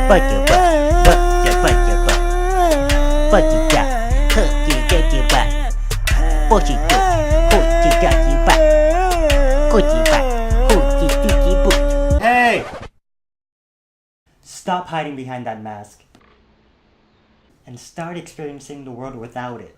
Fuck your butt. Fuck your butt. Fuck your butt. Fuck your butt. Fuck your butt. Hey! Stop hiding behind that mask and start experiencing the world without it.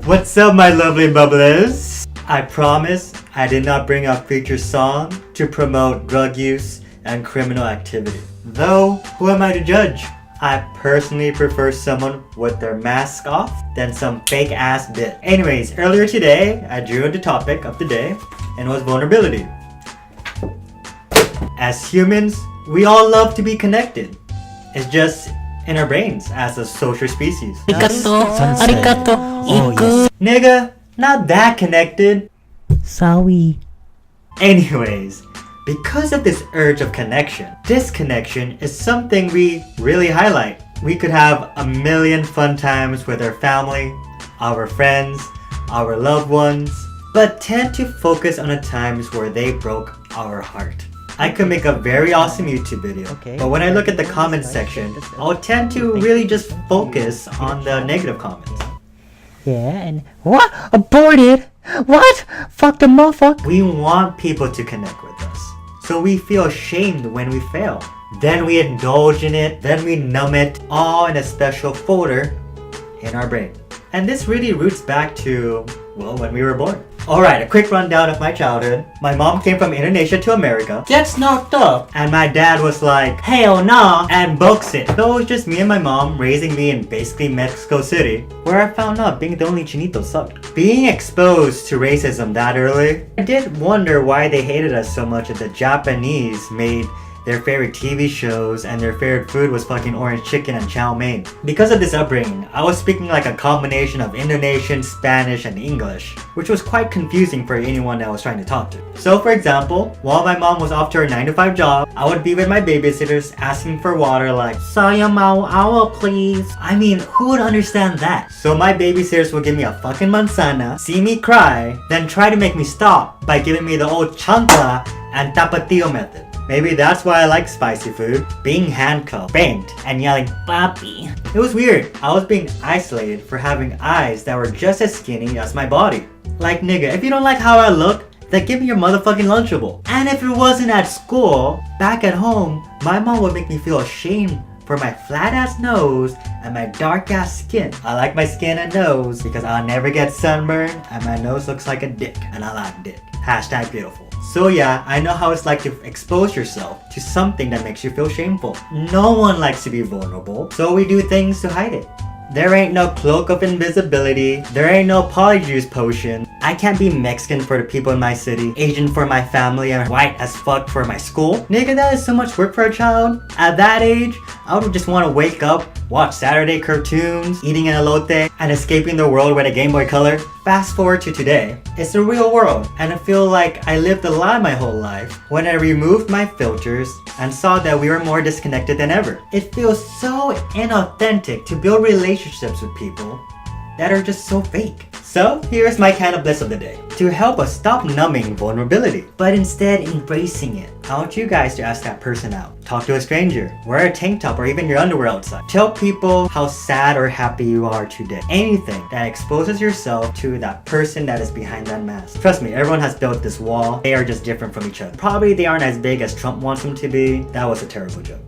What's up, my lovely bubblers? I promise I did not bring a feature song to promote drug use and criminal activity. Though, who am I to judge? I personally prefer someone with their mask off than some fake ass bit. Anyways, earlier today, I drew the topic of the day and it was vulnerability. As humans, we all love to be connected. It's just in our brains as a social species. Arigato. Oh yes. Nigga, not that connected. Sorry. Anyways, because of this urge of connection, disconnection is something we really highlight. We could have a million fun times with our family, our friends, our loved ones, but tend to focus on the times where they broke our heart. I could make a very awesome YouTube video, but when I look at the comments section, I'll tend to really just focus on the negative comments. Yeah, and what? Aborted? What? Fuck the motherfucker. We want people to connect with us, so we feel ashamed when we fail. Then we indulge in it, then we numb it, all in a special folder in our brain. And this really roots back to, well, when we were born. Alright, a quick rundown of my childhood. My mom came from Indonesia to America, gets knocked up, and my dad was like, hell nah, and books it. So it was just me and my mom raising me in basically Mexico City, where I found out being the only chinito sucked. Being exposed to racism that early, I did wonder why they hated us so much that the Japanese made their favorite TV shows and their favorite food was fucking orange chicken and chow mein. Because of this upbringing, I was speaking like a combination of Indonesian, Spanish, and English, which was quite confusing for anyone that I was trying to talk to. So for example, while my mom was off to her 9-to-5 job, I would be with my babysitters asking for water like, "Saya mau awa please." I mean, who would understand that? So my babysitters would give me a fucking manzana, see me cry, then try to make me stop by giving me the old chancla and tapatio method. Maybe that's why I like spicy food. Being handcuffed, banged, and yelling, "Papi." It was weird. I was being isolated for having eyes that were just as skinny as my body. Like, nigga, if you don't like how I look, then give me your motherfucking Lunchable. And if it wasn't at school, back at home, my mom would make me feel ashamed for my flat ass nose and my dark ass skin. I like my skin and nose because I'll never get sunburned and my nose looks like a dick and I like dick. Hashtag beautiful. So yeah, I know how it's like to expose yourself to something that makes you feel shameful. No one likes to be vulnerable, so we do things to hide it. There ain't no cloak of invisibility. There ain't no polyjuice potion. I can't be Mexican for the people in my city, Asian for my family, and white as fuck for my school. Nigga, that is so much work for a child. At that age, I would just want to wake up, watch Saturday cartoons, eating an elote, and escaping the world with a Game Boy Color. Fast forward to today, it's the real world, and I feel like I lived a lie my whole life when I removed my filters and saw that we were more disconnected than ever. It feels so inauthentic to build relationships with people that are just so fake. So here's my kind of bliss of the day. To help us stop numbing vulnerability, but instead embracing it. I want you guys to ask that person out. Talk to a stranger. Wear a tank top or even your underwear outside. Tell people how sad or happy you are today. Anything that exposes yourself to that person that is behind that mask. Trust me, everyone has built this wall. They are just different from each other. Probably they aren't as big as Trump wants them to be. That was a terrible joke.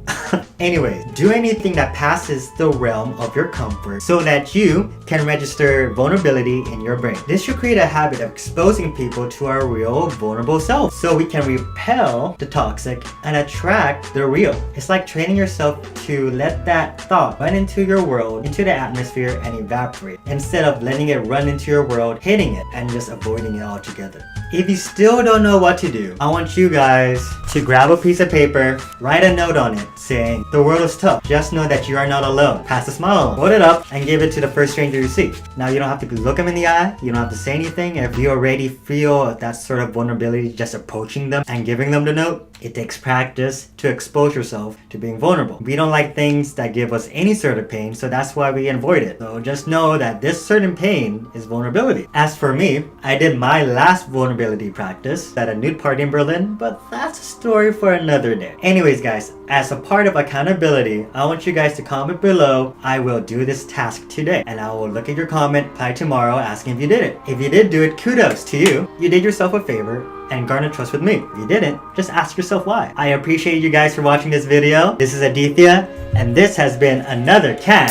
Anyways, do anything that passes the realm of your comfort so that you can register vulnerability in your brain. This should create a habit of exposing people to our real vulnerable self so we can repel the toxic and attract the real. It's like training yourself to let that thought run into your world, into the atmosphere and evaporate instead of letting it run into your world, hitting it and just avoiding it altogether. If you still don't know what to do, I want you guys to grab a piece of paper, write a note on it saying, The world is tough. Just know that you are not alone. Pass a smile, hold it up, and give it to the first stranger you see. Now you don't have to look them in the eye. You don't have to say anything. If you already feel that sort of vulnerability just approaching them and giving them the note, it takes practice to expose yourself to being vulnerable. We don't like things that give us any sort of pain, so that's why we avoid it. So just know that this certain pain is vulnerability. As for me, I did my last vulnerability practice at a nude party in Berlin, but that's a story for another day. Anyways guys, as a part of accountability, I want you guys to comment below. I will do this task today, and I will look at your comment by tomorrow asking if you did it. If you did do it, kudos to you. You did yourself a favor and garner trust with me. If you didn't, just ask yourself why. I appreciate you guys for watching this video. This is Aditya, and this has been another can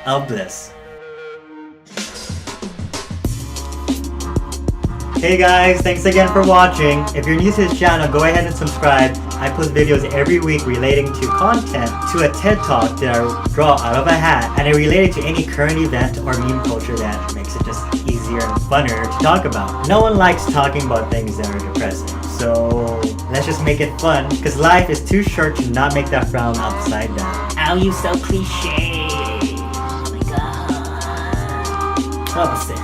of Bliss. Hey guys, thanks again for watching. If you're new to this channel, go ahead and subscribe. I post videos every week relating to content, to a TED Talk that I draw out of a hat, and I relate it to any current event or meme culture that makes it just easier and funner to talk about. No one likes talking about things that are depressing, so let's just make it fun, because life is too short to not make that frown upside down. Ow, you so cliche. Oh my god. Opposite.